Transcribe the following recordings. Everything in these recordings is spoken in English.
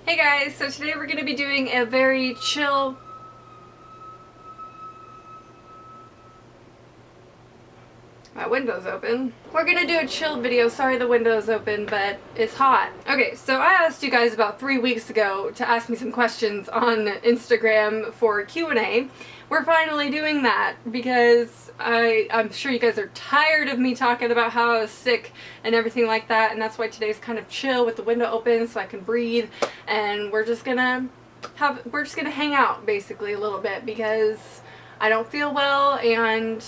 Hey guys, so today we're going to be doing a very chill... My window's open. We're going to do a chill video. Sorry the window's open, but it's hot. Okay, so I asked you guys about 3 weeks ago to ask me some questions on Instagram for Q&A. We're finally doing that because I'm sure you guys are tired of me talking about how I was sick and everything like that, and that's why today's kind of chill with the window open so I can breathe, and we're just gonna hang out basically a little bit because I don't feel well and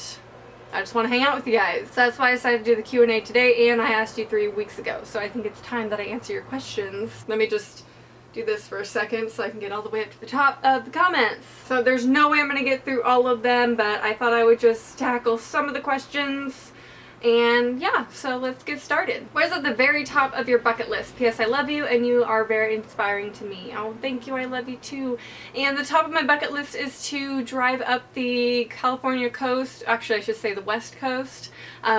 I just want to hang out with you guys. So that's why I decided to do the Q&A today, and I asked you 3 weeks ago, so I think it's time that I answer your questions. Let me just do this for a second so I can get all the way up to the top of the comments. So there's no way I'm going to get through all of them, but I thought I would just tackle some of the questions. And yeah, so let's get started. What is at the very top of your bucket list? P.S. I love you and you are very inspiring to me. Oh, thank you. I love you too. And the top of my bucket list is to drive up the California coast. Actually, I should say the West Coast.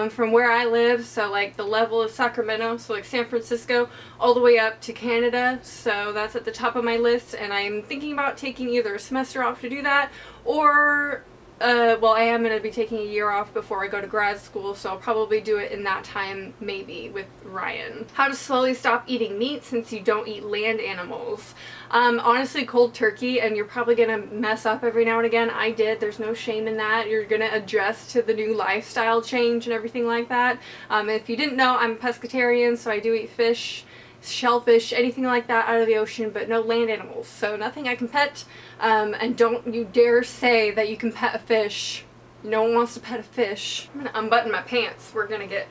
From where I live, so like the level of Sacramento, so like San Francisco, all the way up to Canada. So that's at the top of my list, and I'm thinking about taking either a semester off to do that, or well, I am going to be taking a year off before I go to grad school, so I'll probably do it in that time, maybe, with Ryan. How to slowly stop eating meat since you don't eat land animals. Honestly, cold turkey, and you're probably going to mess up every now and again. I did. There's no shame in that. You're going to adjust to the new lifestyle change and everything like that. If you didn't know, I'm a pescatarian, so I do eat fish, shellfish, anything like that out of the ocean, but no land animals, so nothing I can pet. And don't you dare say that you can pet a fish. No one wants to pet a fish. I'm gonna unbutton my pants. We're gonna get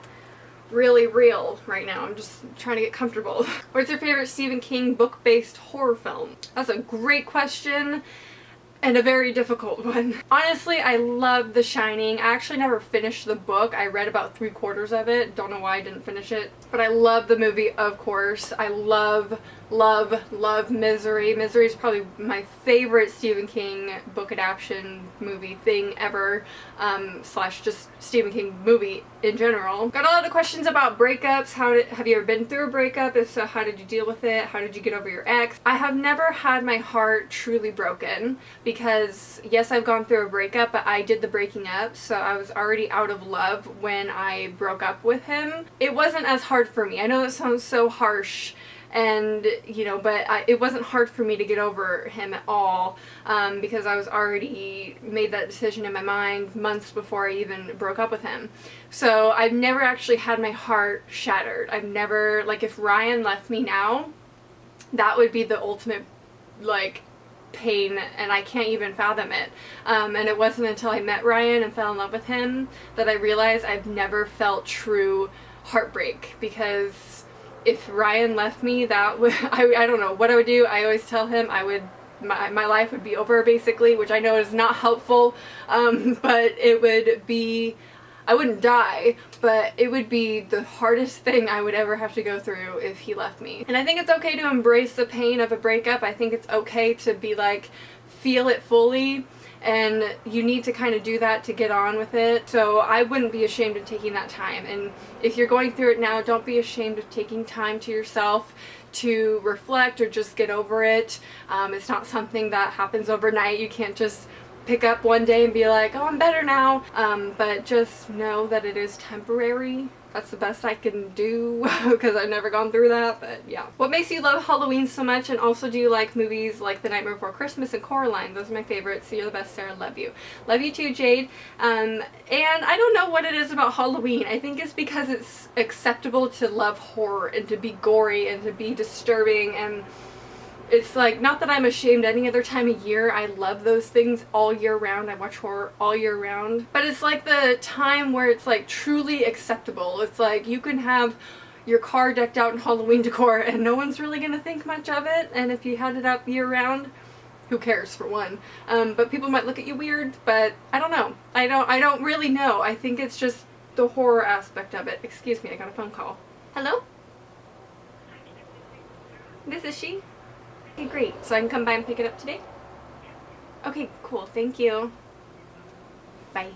really real right now. I'm just trying to get comfortable. What's your favorite Stephen King book-based horror film? That's a great question and a very difficult one. Honestly, I love The Shining. I actually never finished the book. I read about 3/4 of it. Don't know why I didn't finish it. But I love the movie, of course. I love Misery. Misery is probably my favorite Stephen King book adaptation movie thing ever, slash just Stephen King movie in general. Got a lot of questions about breakups. Have you ever been through a breakup? If so, how did you deal with it? How did you get over your ex? I have never had my heart truly broken because, yes, I've gone through a breakup, but I did the breaking up, so I was already out of love when I broke up with him. It wasn't as hard for me. I know that sounds so harsh, and you know, but it wasn't hard for me to get over him at all, because I was already made that decision in my mind months before I even broke up with him. So I've never actually had my heart shattered. I've never, like, if Ryan left me now, that would be the ultimate, like, pain, and I can't even fathom it. And it wasn't until I met Ryan and fell in love with him that I realized I've never felt true heartbreak, because if Ryan left me, that would, I don't know what I would do. I always tell him my life would be over, basically, which I know is not helpful, but it would be, I wouldn't die, but it would be the hardest thing I would ever have to go through if he left me. And I think it's okay to embrace the pain of a breakup. I think it's okay to be like, feel it fully, and you need to kind of do that to get on with it. So I wouldn't be ashamed of taking that time, and if you're going through it now, don't be ashamed of taking time to yourself to reflect or just get over it. It's not something that happens overnight. You can't just pick up one day and be like, oh, I'm better now, but just know that it is temporary. That's the best I can do because I've never gone through that, but yeah. What makes you love Halloween so much, and also do you like movies like The Nightmare Before Christmas and Coraline? Those are my favorites. So you're the best, Sarah. Love you. Love you too, Jade. And I don't know what it is about Halloween. I think it's because it's acceptable to love horror and to be gory and to be disturbing, and it's like, not that I'm ashamed any other time of year. I love those things all year round. I watch horror all year round. But it's like the time where it's like truly acceptable. It's like you can have your car decked out in Halloween decor and no one's really gonna think much of it. And if you had it up year round, who cares, for one? But people might look at you weird, but I don't know. I don't really know. I think it's just the horror aspect of it. Excuse me, I got a phone call. Hello? This is she? Okay, great. So I can come by and pick it up today? Okay, cool. Thank you. Bye.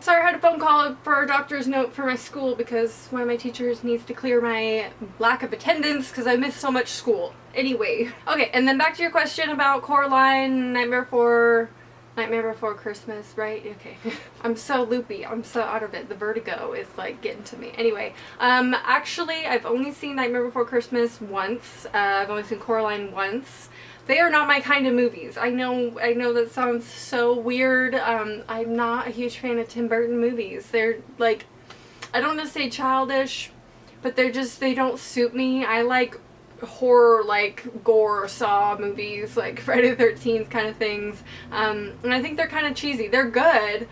Sorry, I had a phone call for a doctor's note for my school because one of my teachers needs to clear my lack of attendance because I missed so much school. Anyway, okay, and then back to your question about Coraline, Nightmare Before Christmas, right? Okay. I'm so loopy. I'm so out of it. The vertigo is like getting to me. Anyway, actually, I've only seen Nightmare Before Christmas once. I've only seen Coraline once. They are not my kind of movies. I know that sounds so weird. I'm not a huge fan of Tim Burton movies. They're like, I don't want to say childish, but they don't suit me. I like horror, like gore, Saw movies, like Friday the 13th kind of things, and I think they're kind of cheesy. They're good,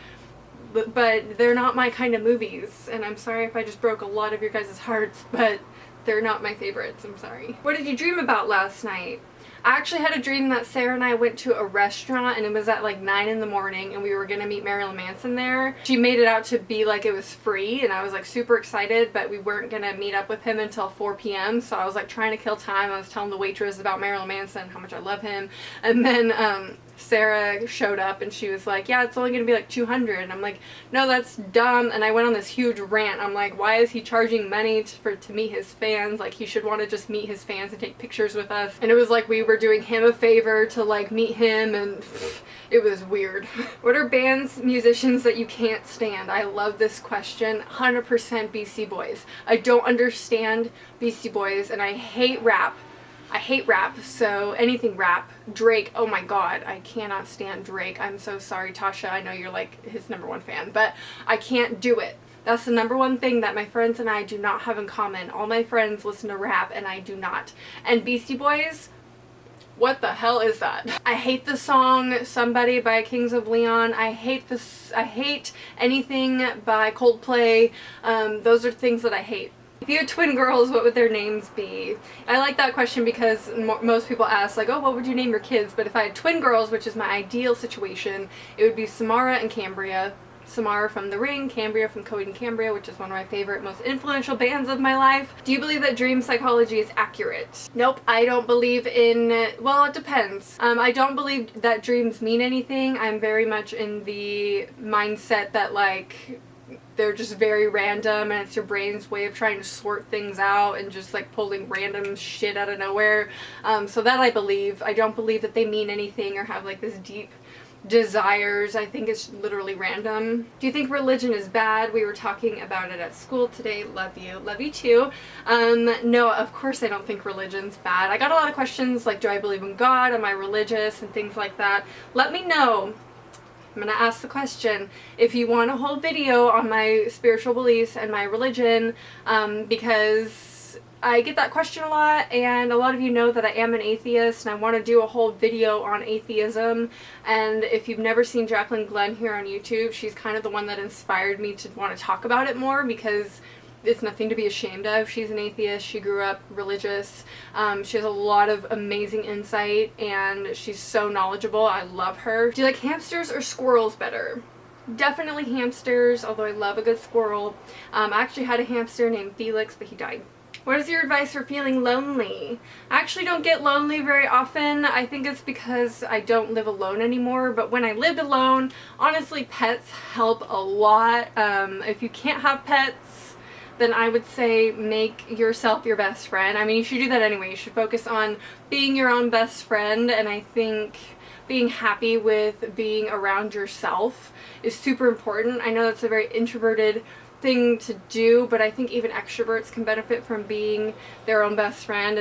but they're not my kind of movies, and I'm sorry if I just broke a lot of your guys' hearts, but they're not my favorites. I'm sorry. What did you dream about last night? I actually had a dream that Sarah and I went to a restaurant, and it was at like 9 in the morning, and we were gonna meet Marilyn Manson there. She made it out to be like it was free, and I was like super excited, but we weren't gonna meet up with him until 4 p.m. So I was like trying to kill time. I was telling the waitress about Marilyn Manson, how much I love him, and then Sarah showed up and she was like, yeah, it's only gonna be like 200, and I'm like, no, that's dumb. And I went on this huge rant. I'm like, why is he charging money to meet his fans? Like, he should want to just meet his fans and take pictures with us. And it was like we were doing him a favor to like meet him, and it was weird. What are bands, musicians that you can't stand? I love this question. 100% Beastie Boys. I don't understand Beastie Boys, and I hate rap. I hate rap, so anything rap. Drake, oh my god, I cannot stand Drake. I'm so sorry, Tasha. I know you're like his #1 fan, but I can't do it. That's the #1 thing that my friends and I do not have in common. All my friends listen to rap and I do not. And Beastie Boys, what the hell is that? I hate the song Somebody by Kings of Leon. I hate anything by Coldplay. Those are things that I hate. If you had twin girls, what would their names be? I like that question because most people ask like, oh, what would you name your kids? But if I had twin girls, which is my ideal situation, it would be Samara and Cambria. Samara from The Ring, Cambria from Coheed and Cambria, which is one of my favorite, most influential bands of my life. Do you believe that dream psychology is accurate? Nope, I don't believe in, well, it depends. I don't believe that dreams mean anything. I'm very much in the mindset that like, they're just very random and it's your brain's way of trying to sort things out and just like pulling random shit out of nowhere. So that I believe. I don't believe that they mean anything or have like this deep desires. I think it's literally random. Do you think religion is bad? We were talking about it at school today. Love you. Love you too. No, of course I don't think religion's bad. I got a lot of questions like, do I believe in God? Am I religious? And things like that. Let me know. I'm gonna ask the question if you want a whole video on my spiritual beliefs and my religion, because I get that question a lot, and a lot of you know that I am an atheist and I want to do a whole video on atheism. And if you've never seen Jacqueline Glenn here on YouTube, she's kind of the one that inspired me to want to talk about it more, because it's nothing to be ashamed of. She's an atheist. She grew up religious. She has a lot of amazing insight and she's so knowledgeable. I love her. Do you like hamsters or squirrels better? Definitely hamsters, although I love a good squirrel. I actually had a hamster named Felix, but he died. What is your advice for feeling lonely? I actually don't get lonely very often. I think it's because I don't live alone anymore, but when I lived alone, honestly, pets help a lot. If you can't have pets, then I would say make yourself your best friend. I mean, you should do that anyway. You should focus on being your own best friend, and I think being happy with being around yourself is super important. I know that's a very introverted thing to do, but I think even extroverts can benefit from being their own best friend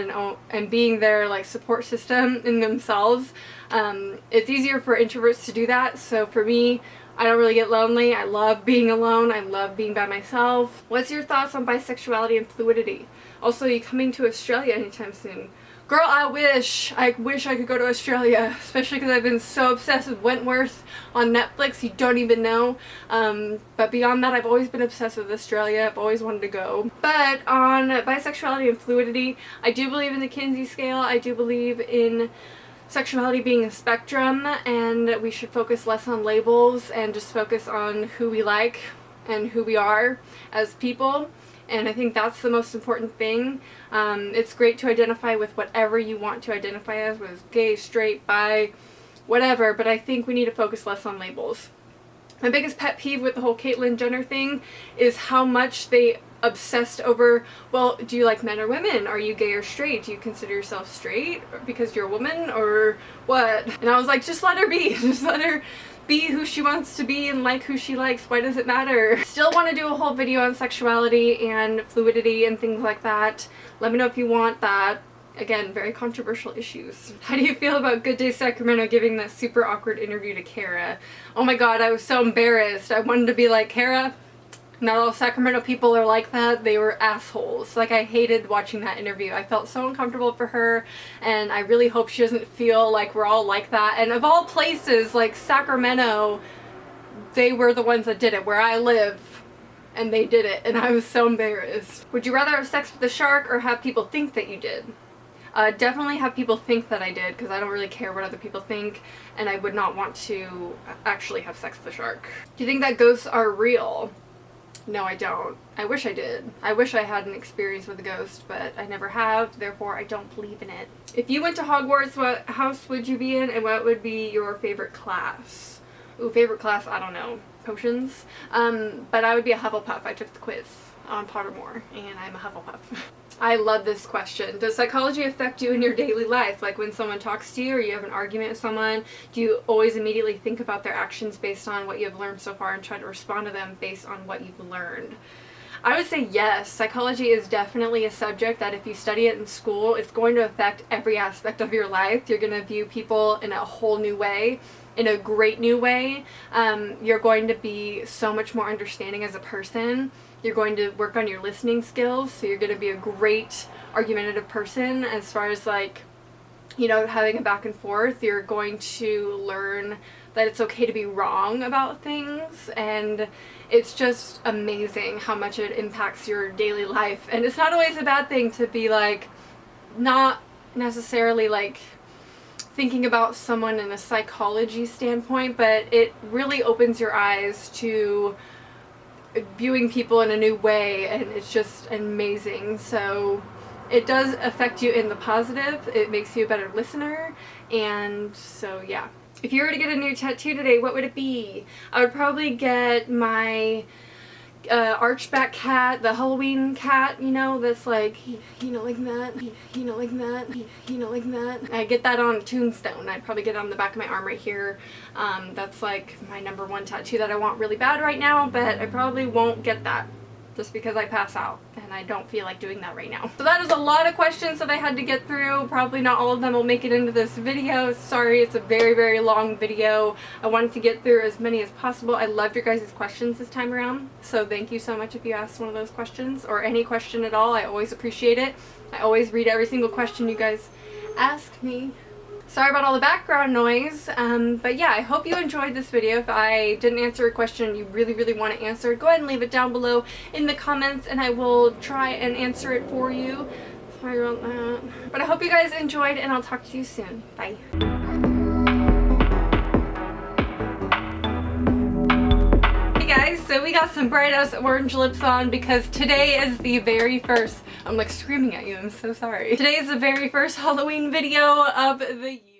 and being their like support system in themselves. It's easier for introverts to do that, so for me, I don't really get lonely. I love being alone. I love being by myself. What's your thoughts on bisexuality and fluidity? Also, are you coming to Australia anytime soon? Girl, I wish I could go to Australia, especially because I've been so obsessed with Wentworth on Netflix, you don't even know. But beyond that, I've always been obsessed with Australia. I've always wanted to go. But on bisexuality and fluidity, I do believe in the Kinsey scale. I do believe in sexuality being a spectrum, and we should focus less on labels and just focus on who we like and who we are as people. And I think that's the most important thing. It's great to identify with whatever you want to identify as, whether it's gay, straight, bi, whatever, but I think we need to focus less on labels. My biggest pet peeve with the whole Caitlyn Jenner thing is how much they obsessed over, well, do you like men or women? Are you gay or straight? Do you consider yourself straight because you're a woman or what? And I was like, just let her be. Just let her be who she wants to be and like who she likes. Why does it matter? Still want to do a whole video on sexuality and fluidity and things like that. Let me know if you want that. Again, very controversial issues. How do you feel about Good Day Sacramento giving that super awkward interview to Kara? Oh my god, I was so embarrassed. I wanted to be like, Kara, not all Sacramento people are like that. They were assholes. Like, I hated watching that interview. I felt so uncomfortable for her, and I really hope she doesn't feel like we're all like that. And of all places, like Sacramento, they were the ones that did it, where I live. And they did it, and I was so embarrassed. Would you rather have sex with a shark or have people think that you did? Definitely have people think that I did, because I don't really care what other people think, and I would not want to actually have sex with a shark. Do you think that ghosts are real? No, I don't. I wish I did. I wish I had an experience with a ghost, but I never have, therefore I don't believe in it. If you went to Hogwarts, what house would you be in, and what would be your favorite class? Ooh, favorite class, I don't know. Potions? But I would be a Hufflepuff. I took the quiz on Pottermore, and I'm a Hufflepuff. I love this question. Does psychology affect you in your daily life? Like when someone talks to you or you have an argument with someone, do you always immediately think about their actions based on what you have learned so far and try to respond to them based on what you've learned? I would say yes. Psychology is definitely a subject that if you study it in school, it's going to affect every aspect of your life. You're going to view people in a whole new way, in a great new way. You're going to be so much more understanding as a person. You're going to work on your listening skills, so you're going to be a great argumentative person as far as, like, you know, having a back and forth. You're going to learn that it's okay to be wrong about things, and it's just amazing how much it impacts your daily life. And it's not always a bad thing to be, like, not necessarily, like, thinking about someone in a psychology standpoint, but it really opens your eyes to viewing people in a new way, and it's just amazing. So it does affect you in the positive. It makes you a better listener, and so yeah. If you were to get a new tattoo today, what would it be? I would probably get my archback cat, the Halloween cat, you know, that's like, you know, like that, you know, like that, you know, like that. I get that on a tombstone. I'd probably get it on the back of my arm right here. That's like my #1 tattoo that I want really bad right now, but I probably won't get that just because I pass out and I don't feel like doing that right now. So that is a lot of questions that I had to get through. Probably not all of them will make it into this video. Sorry, it's a very, very long video. I wanted to get through as many as possible. I loved your guys' questions this time around, so thank you so much if you asked one of those questions or any question at all. I always appreciate it. I always read every single question you guys ask me. Sorry about all the background noise, but yeah, I hope you enjoyed this video. If I didn't answer a question you really, really want to answer, go ahead and leave it down below in the comments and I will try and answer it for you. Sorry about that. But I hope you guys enjoyed, and I'll talk to you soon. Bye. Hey guys, so we got some bright ass orange lips on because today is the very first, I'm like screaming at you, I'm so sorry. Today is the very first Halloween video of the year.